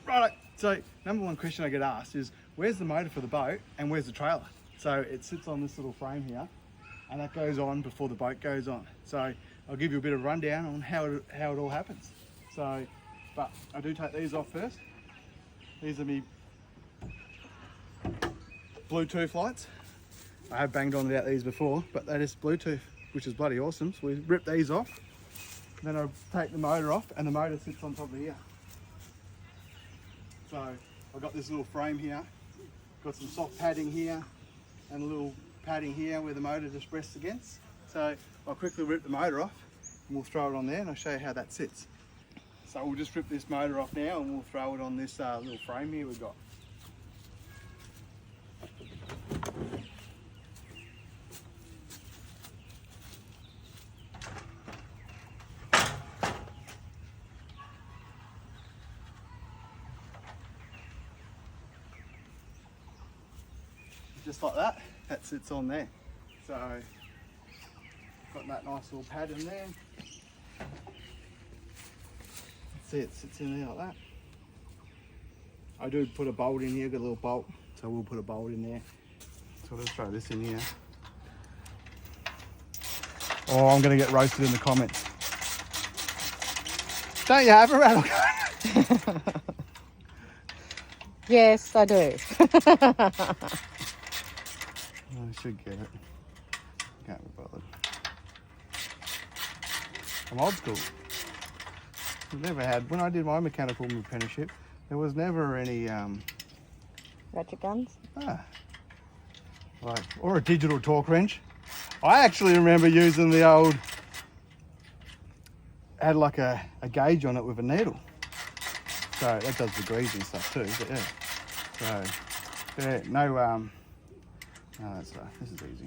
Right, so number one question I get asked is, where's the motor for the boat and where's the trailer? So it sits on this little frame here, and that goes on before the boat goes on. So I'll give you a bit of rundown on how it all happens. So, but I do take these off first. These are me Bluetooth lights. I have banged on about these before, but that is Bluetooth, which is bloody awesome. So we rip these off, then I take the motor off, and the motor sits on top of here. So I've got this little frame here, got some soft padding here, and a little padding here where the motor just rests against. So I'll quickly rip the motor off, and we'll throw it on there, and I'll show you how that sits. So we'll just rip this motor off now, and we'll throw it on this little frame here we've got. Just like that sits on there. So, got that nice little pad in there. See, it sits in there like that. I do put a bolt in here, got a little bolt, so we'll put a bolt in there. So let's throw this in here. Oh, I'm gonna get roasted in the comments. Don't you have a rattle gun? Yes, I do. I should get it. Can't be bothered. I'm old school. I've never had, when I did my mechanical apprenticeship, there was never any Ratchet guns? Or a digital torque wrench. I actually remember using the old, had like a gauge on it with a needle. So that does degrees and stuff too, but yeah. So yeah, no that's this is easy.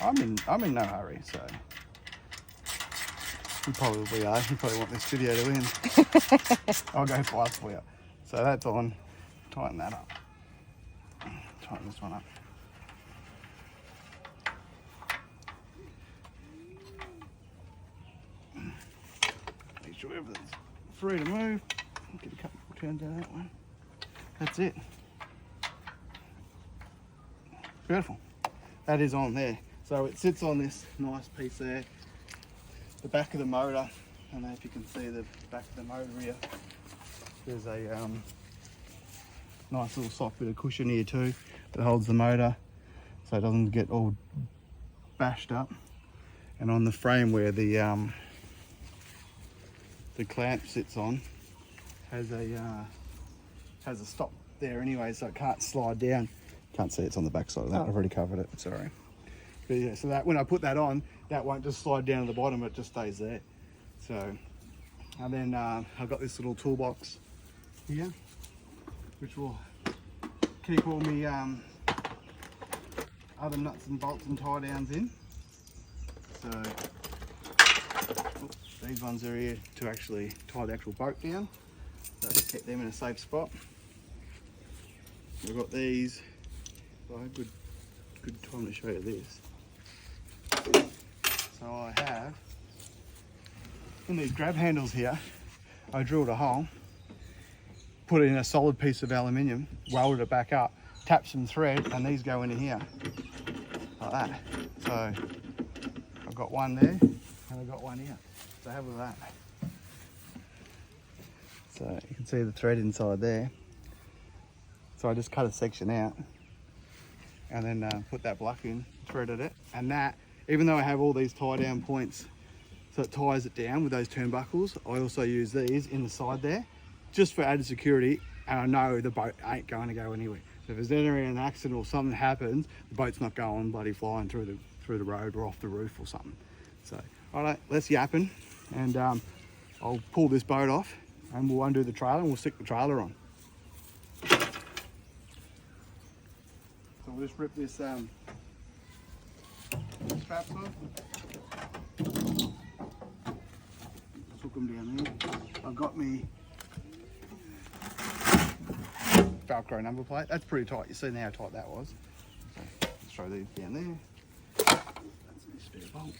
I'm in no hurry, so you probably are. You probably want this video to end. I'll go fast for you. So that's on. Tighten that up. Tighten this one up. Make sure everything's free to move. Get a couple of turns down that one. That's it. Beautiful. That is on there. So it sits on this nice piece there. The back of the motor. I don't know if you can see the back of the motor here. There's a nice little soft bit of cushion here too that holds the motor so it doesn't get all bashed up. And on the frame where the clamp sits on has a stop there anyway, so it can't slide down. Can't see it's on the back side of that. I've already covered it, sorry. But yeah, so that when I put that on, that won't just slide down to the bottom, it just stays there. So, and then I've got this little toolbox here, which will keep all my other nuts and bolts and tie downs in. So, these ones are here to actually tie the actual boat down. So keep them in a safe spot. We've got these. Well, good time to show you this. So I have, in these grab handles here, I drilled a hole, put it in a solid piece of aluminium, welded it back up, tapped some thread, and these go into here, like that. So I've got one there, and I've got one here. So have a look at that. So you can see the thread inside there. So I just cut a section out and then put that block in, threaded it, and that, even though I have all these tie down points so it ties it down with those turnbuckles, I also use these in the side there just for added security, and I know the boat ain't going to go anywhere. So if there's ever an accident or something happens, the boat's not going bloody flying through the road or off the roof or something. So all right, let's yapping, and I'll pull this boat off and we'll undo the trailer and we'll stick the trailer on. So we'll just rip this straps off. Just hook them down there. I've got me Velcro number plate. That's pretty tight. You see how tight that was. So let's throw these down there. That's a spare bolt.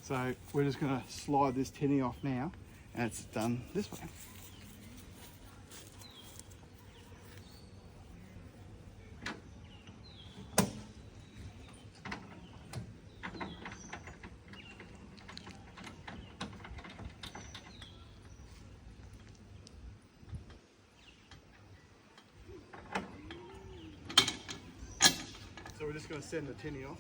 So we're just going to slide this tinny off now, and it's done this way. So we're just going to send the tinny off.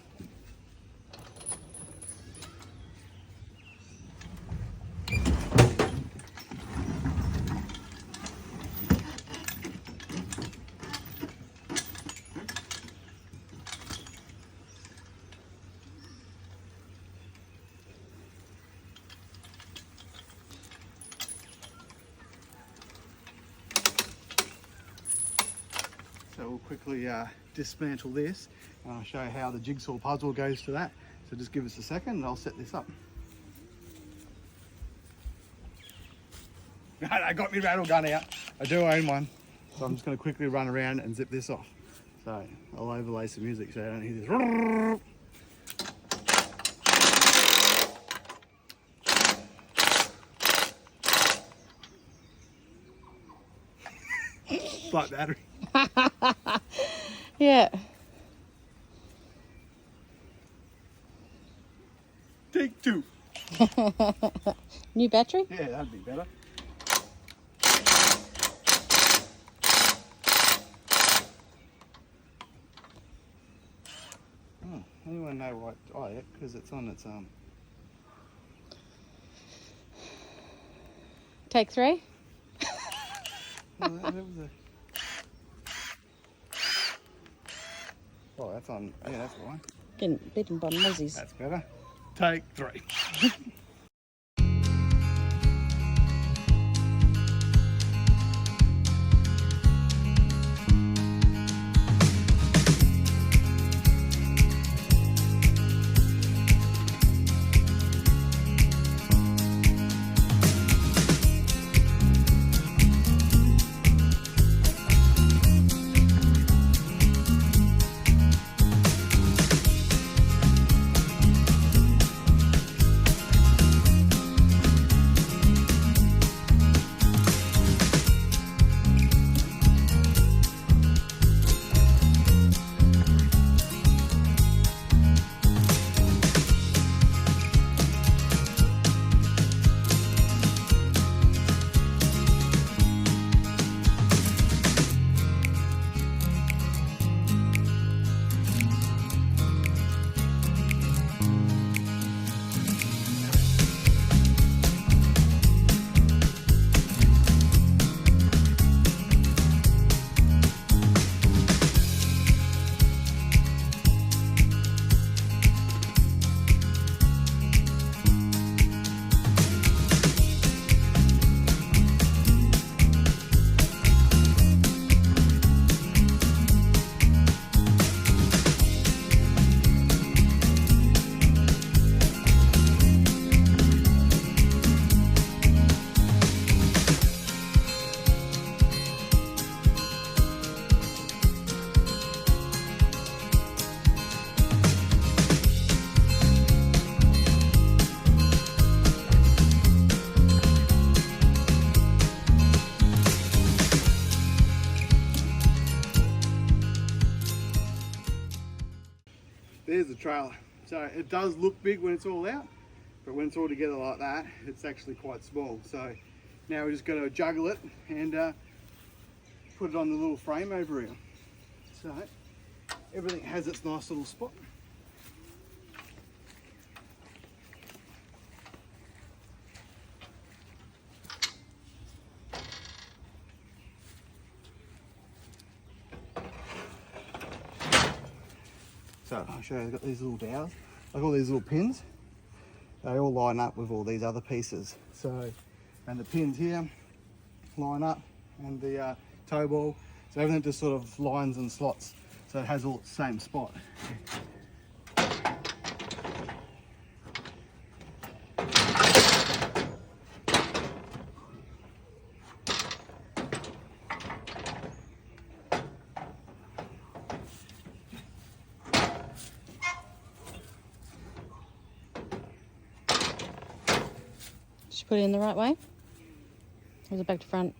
So we'll quickly dismantle this, and I'll show you how the jigsaw puzzle goes to that. So just give us a second and I'll set this up. I got my rattle gun out. I do own one. So I'm just going to quickly run around and zip this off. So I'll overlay some music so I don't hear this. Like battery. Yeah. Take two. New battery? Yeah, that'd be better. Oh, anyone know what? Oh, yeah, because it's on its Take 3? Oh, that was a... Oh, that's on. Yeah, that's the one. Getting beaten by mozzies. That's better. Take 3. There's the trailer. So it does look big when it's all out, but when it's all together like that, it's actually quite small. So now we're just going to juggle it and put it on the little frame over here. So everything has its nice little spot. So I'll show you, I've got these little dowels, like all these little pins, they all line up with all these other pieces. So, and the pins here line up, and the toe ball, so everything just sort of lines and slots, so it has all the same spot. Did you put it in the right way? Or is it back to front?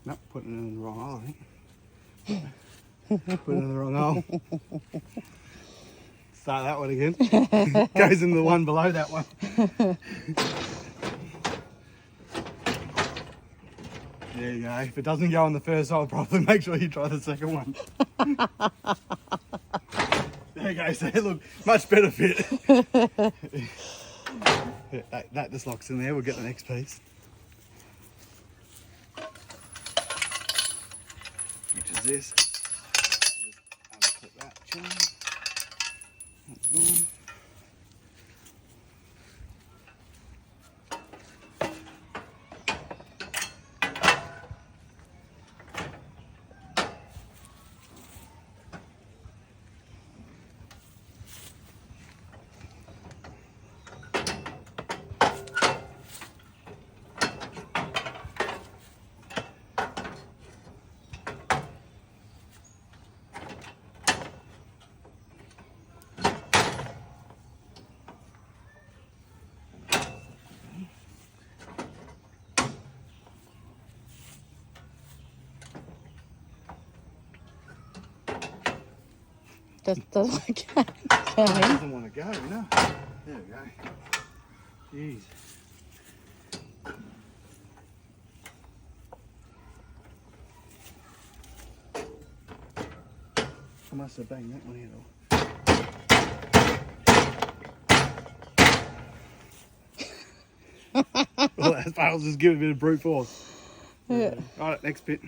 Nope, putting it in the wrong hole, I think. Put it in the wrong hole. Start that one again. Goes in the one below that one. There you go. If it doesn't go on the first hole properly, make sure you try the second one. There you go. So look, much better fit. Yeah, that just locks in there. We'll get the next piece. Which is this. Just unclip that chain. That's good. Doesn't like that. Doesn't want to go, you know. There we go. Jeez. I must have banged that one here though. Well, that fails, just give it a bit of brute force. Yeah. Right, next bit.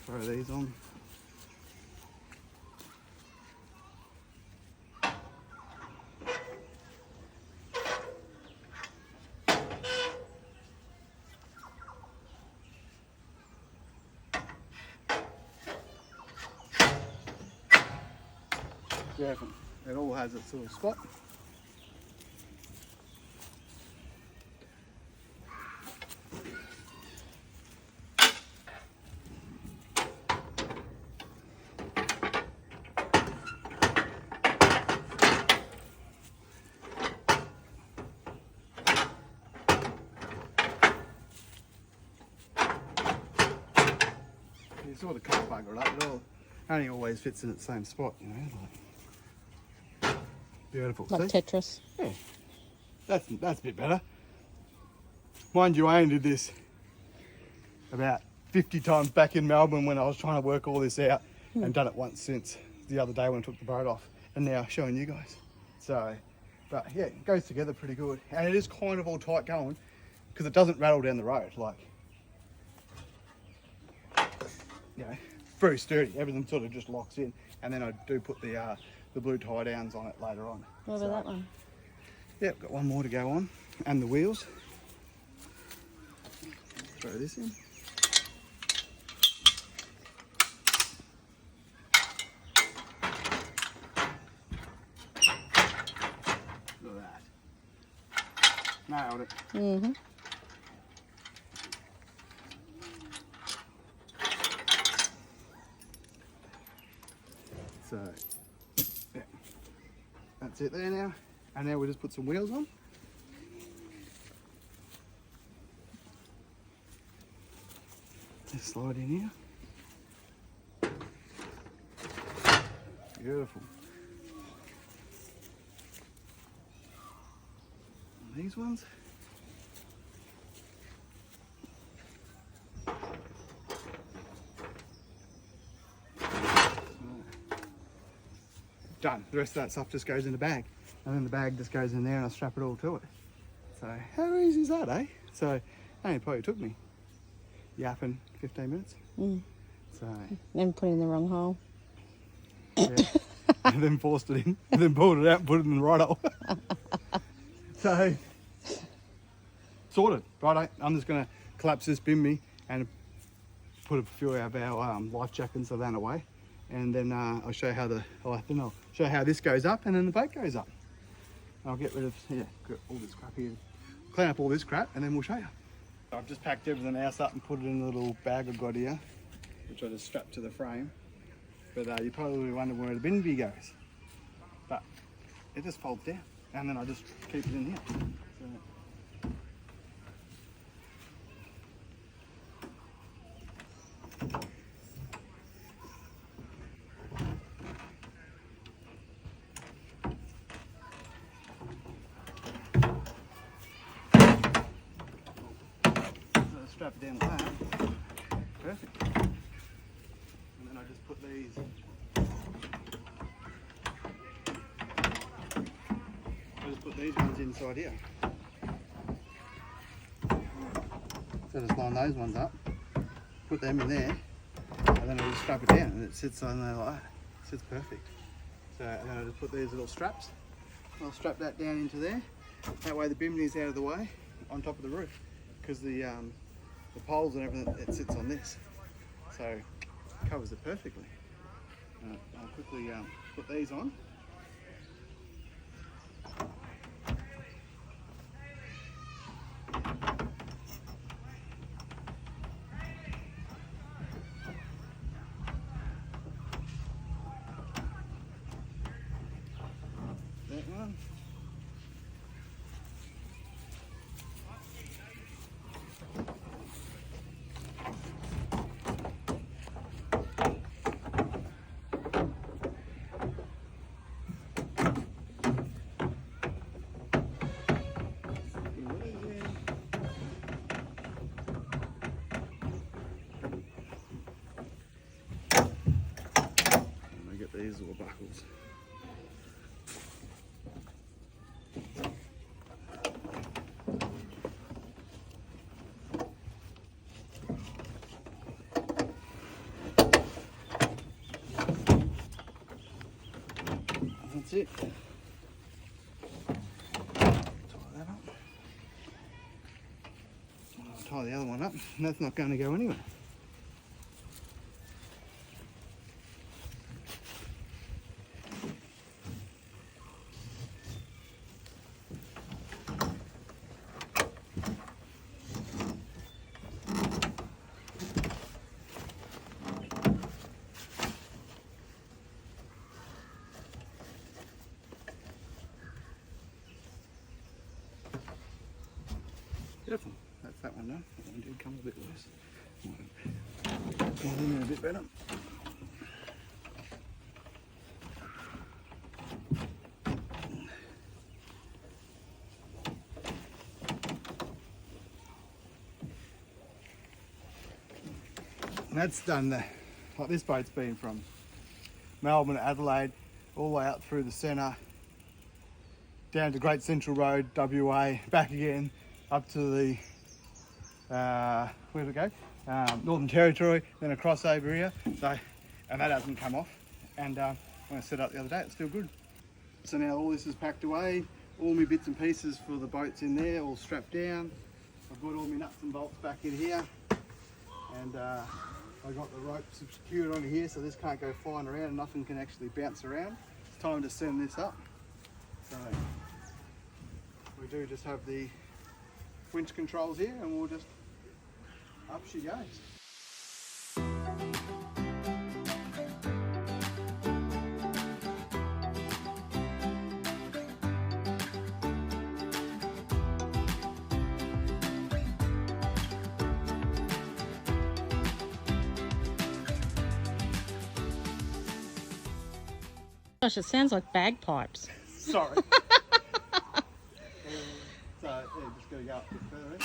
Throw these on. Yeah, it all has its little spot. You sort of can't bugger it up at all. Only always fits in its same spot, you know. Like, beautiful. Like see? Tetris. Yeah, that's a bit better. Mind you, I only did this about 50 times back in Melbourne when I was trying to work all this out, and done it once since the other day when I took the boat off, and now showing you guys. So, but yeah, it goes together pretty good, and it is kind of all tight going because it doesn't rattle down the road. Like, you know, very sturdy. Everything sort of just locks in, and then I do put the blue tie downs on it later on. What about that one? Yep, got one more to go on, and the wheels. Throw this in. Look at that. Nailed it. Mm-hmm. So, yeah, that's it there now. And now we'll just put some wheels on. Just slide in here. Beautiful. And these ones. Done. The rest of that stuff just goes in the bag, and then the bag just goes in there and I strap it all to it. So how easy is that, eh? So only probably took me yapping 15 minutes. So Then put in the wrong hole. yeah. And then forced it in, and then pulled it out and put it in the right hole. So sorted. Righto, I'm just gonna collapse this bimby and put a few of our life jackets of that away. And then I'll show you how I'll show you how this goes up, and then the boat goes up. I'll get rid of all this crap here, clean up all this crap, and then we'll show you. I've just packed everything else up and put it in a little bag I've got here, which I just strapped to the frame. But you probably wonder where the bimby goes. But it just folds down, and then I just keep it in here. So, strap it down like that. Perfect. And then I just put these. I just put these ones inside here. So just line those ones up, put them in there, and then I just strap it down, and it sits on there like that. It sits perfect. So, and then I just put these little straps. I'll strap that down into there. That way the bimini is out of the way on top of the roof, because the poles and everything, it sits on this. So it covers it perfectly. I'll quickly put these on. That one. And I get these little buckles. That's it. Tie that up. I'll tie the other one up, and that's not going to go anywhere. Beautiful. That's that one done. That one did come a bit loose. Get in there a bit better. And that's done there. Like this boat's been from Melbourne to Adelaide, all the way up through the centre, down to Great Central Road, WA, back again, up to the, where did it go? Northern Territory, then across over here. So, and that hasn't come off. And when I set up the other day, it's still good. So now all this is packed away, all my bits and pieces for the boat's in there, all strapped down. I've got all my nuts and bolts back in here. And I got the rope secured onto here, so this can't go flying around and nothing can actually bounce around. It's time to send this up. So we do just have the winch controls here, and we'll just, up she goes. Gosh, it sounds like bagpipes. Sorry. So yeah, just got to go up a bit further in.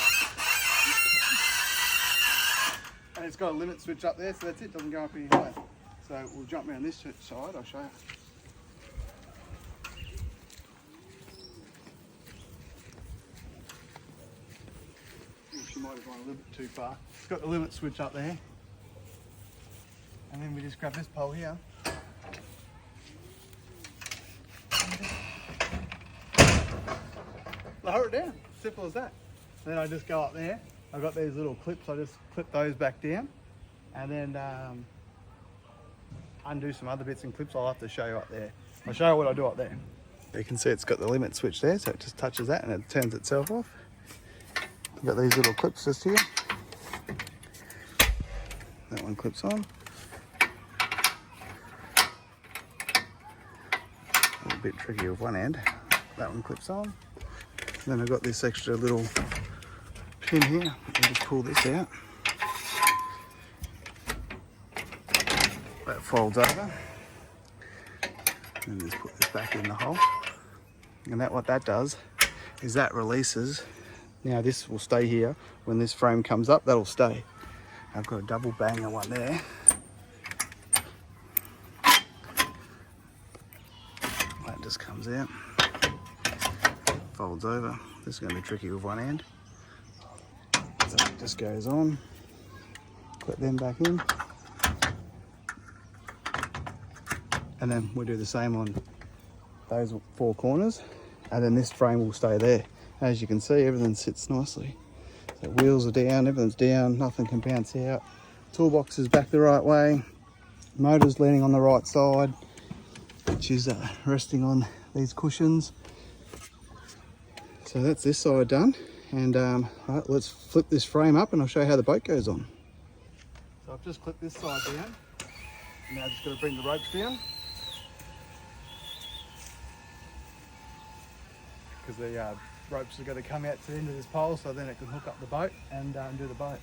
And it's got a limit switch up there, so that's it, doesn't go up any higher. So we'll jump around this side, I'll show you. She might have gone a little bit too far. It's got the limit switch up there. And then we just grab this pole here. Lower it down, simple as that. Then I just go up there. I've got these little clips, I just clip those back down and then undo some other bits and clips. I'll have to show you up there. I'll show you what I do up there. You can see it's got the limit switch there, so it just touches that and it turns itself off. I've got these little clips just here. That one clips on. A bit tricky with one end. That one clips on. Then I've got this extra little pin here. I'll just pull this out. That folds over. And just put this back in the hole. And that what that does is that releases Now this will stay here. When this frame comes up, that'll stay. I've got a double banger one there. That just comes out, folds over. This is going to be tricky with one hand. So it just goes on, clip them back in. And then we'll do the same on those 4 corners. And then this frame will stay there. As you can see, everything sits nicely. So wheels are down, everything's down, nothing can bounce out. Toolbox is back the right way. Motor's leaning on the right side, which is resting on these cushions. So that's this side done. And right, let's flip this frame up and I'll show you how the boat goes on. So I've just clipped this side down. Now I'm just going to bring the ropes down. Because the ropes are going to come out to the end of this pole, so then it can hook up the boat and do the boat.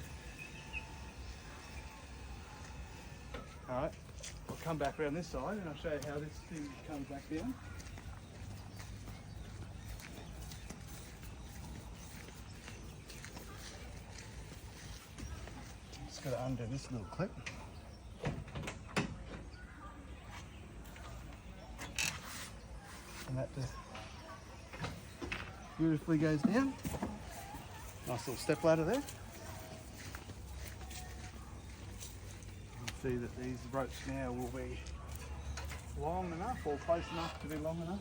Alright, I'll come back around this side and I'll show you how this thing comes back down. Just got to undo this little clip. And that just beautifully goes down. Nice little step ladder there. You can see that these ropes now will be long enough or close enough to be long enough.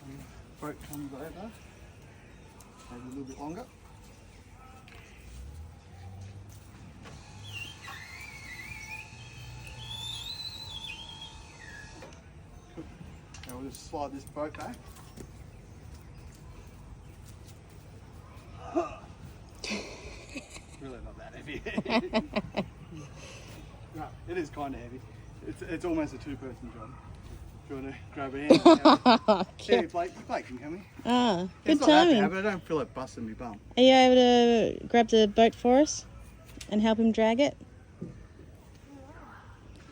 And the boat comes over, maybe a little bit longer. Now we'll just slide this boat back. Really not that heavy. No, it is kind of heavy. It's almost a 2-person job. Do you want to grab a hand? Yeah, Blake can come in. Ah, It's good not that timing. bad, but I don't feel like busting my bum. Are you able to grab the boat for us and help him drag it?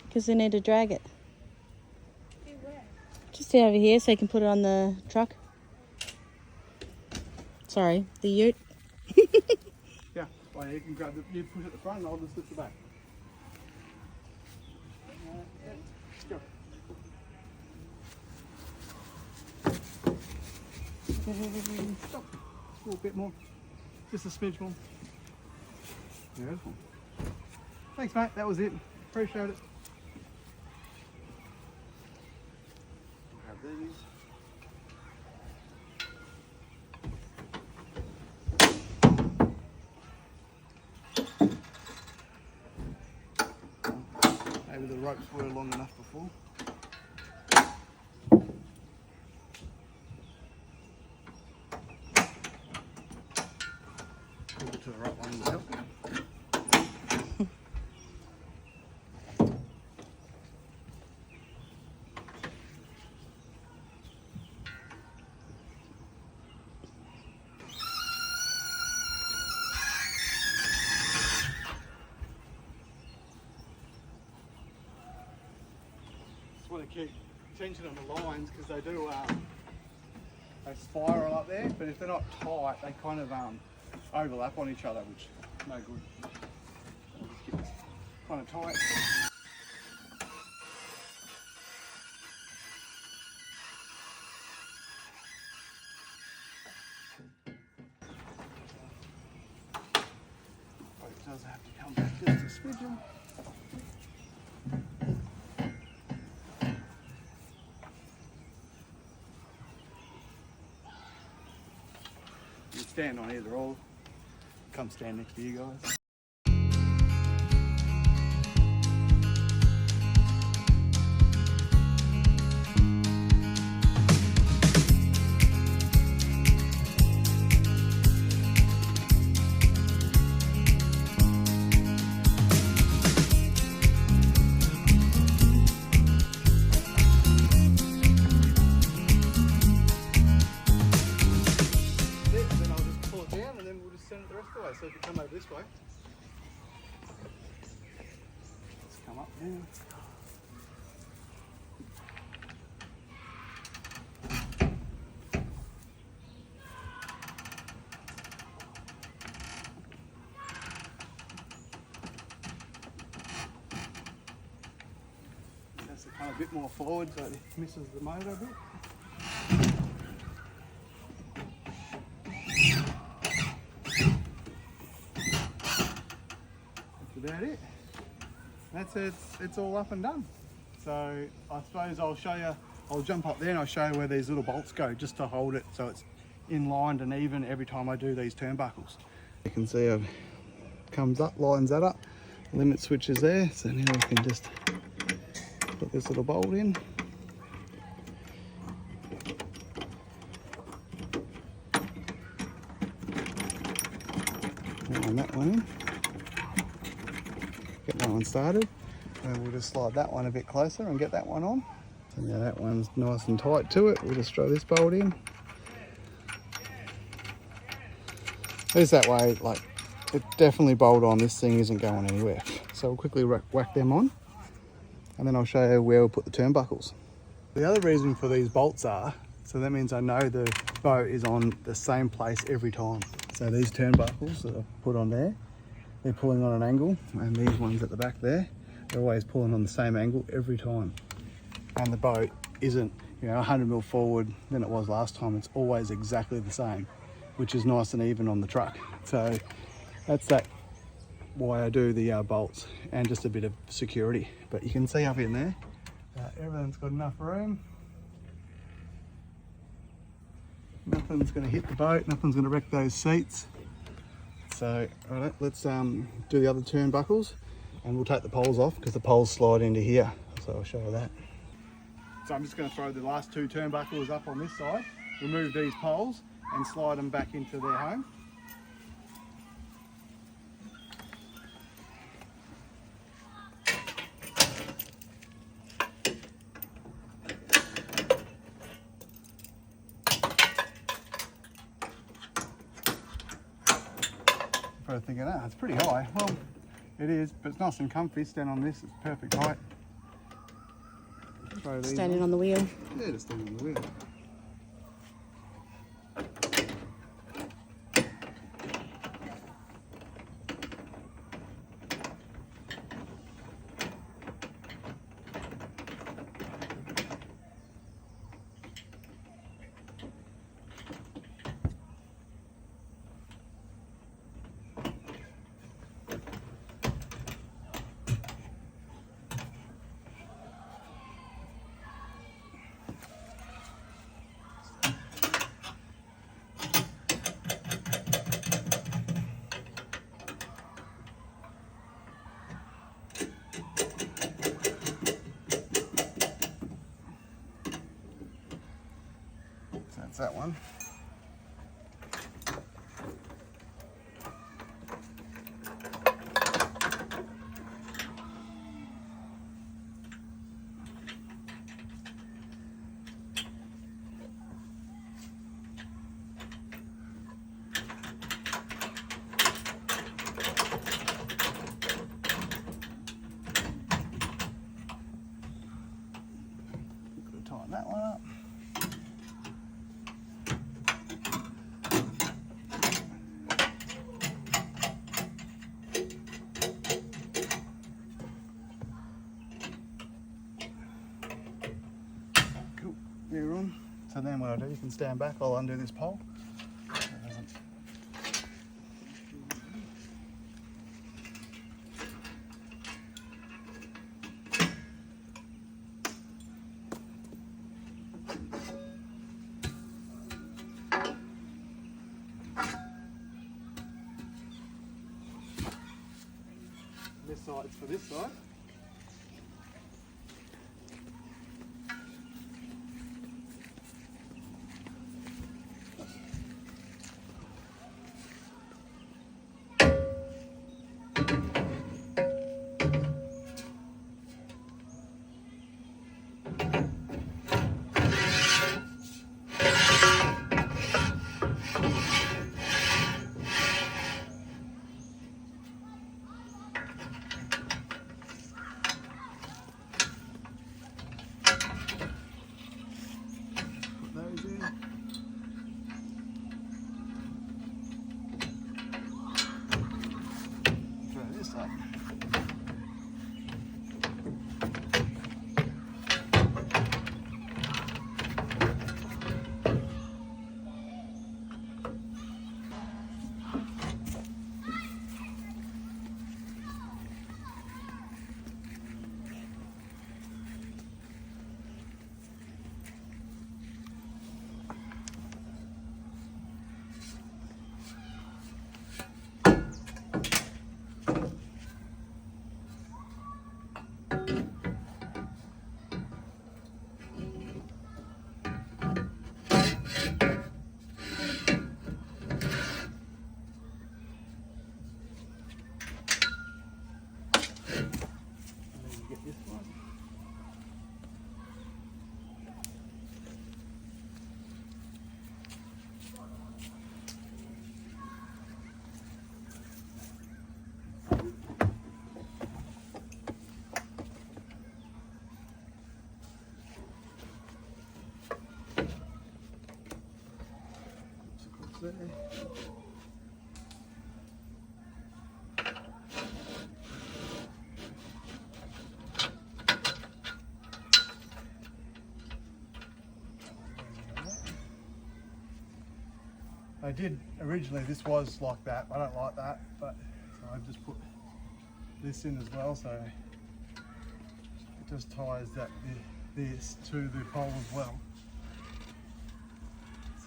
Because they need to drag it. Just over here so you can put it on the truck. Sorry, the ute. Yeah, well, you can grab you push at the front and I'll just lift the back. Go. Stop. A little bit more. Just a smidge more. Beautiful. Thanks, mate. That was it. Appreciate it. Grab these. Maybe the ropes were long enough before. Put it to the right one as well. Just want to keep tension on the lines because they do they spiral up there, but if they're not tight they kind of overlap on each other, which is no good. I'll just keep it kind of tight. But it does have to come back just a smidgen. You can stand on either or. Come stand next to you guys. So if you come over this way, let's come up now. a bit more forward so it misses the motor a bit. That's about it. That's it, it's all up and done. So I suppose I'll show you, I'll jump up there and I'll show you where these little bolts go just to hold it so it's in line and even every time I do these turnbuckles. You can see it comes up, lines that up, limit switch is there, so now we can just put this little bolt in. Line that one in. Get that one started, and we'll just slide that one a bit closer and get that one on. So now that one's nice and tight to it, we'll just throw this bolt in. Just that way, like, it definitely bolt on, this thing isn't going anywhere. So we'll quickly whack them on, and then I'll show you where we'll put the turnbuckles. The other reason for these bolts are, so that means I know the boat is on the same place every time. So these turnbuckles that I've put on there, they're pulling on an angle, and these ones at the back there, they're always pulling on the same angle every time. And the boat isn't, you know, 100 mil forward than it was last time. It's always exactly the same, which is nice and even on the truck. So that's why I do the bolts, and just a bit of security. But you can see up in there, everything's got enough room. Nothing's going to hit the boat, nothing's going to wreck those seats. So alright, let's do the other turnbuckles, and we'll take the poles off because the poles slide into here. So I'll show you that. So I'm just going to throw the last two turnbuckles up on this side, remove these poles and slide them back into their home. Probably thinking, ah, it's pretty high. Well, it is, but it's nice and comfy. Stand on this, it's perfect height. Standing on the wheel. Yeah, just standing on the wheel. That's that one. Tighten that one up. Cool, you're on. So then what I do, you can stand back, I'll undo this pole. This side's for this side. there. I did originally, this was like that. I don't like that, but so I've just put this in as well, so it just ties this to the pole as well.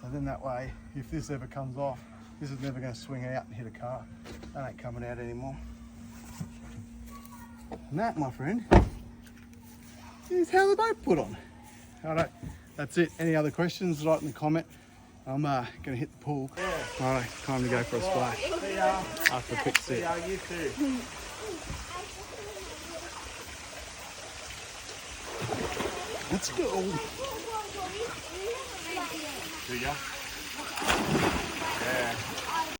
So then that way, if this ever comes off, this is never going to swing out and hit a car. That ain't coming out anymore. And that, my friend, is how the boat put on. Alright, that's it. Any other questions, write in the comment. I'm going to hit the pool. Alright, time to go for a splash. After a quick sit. You too. Let's go. See ya.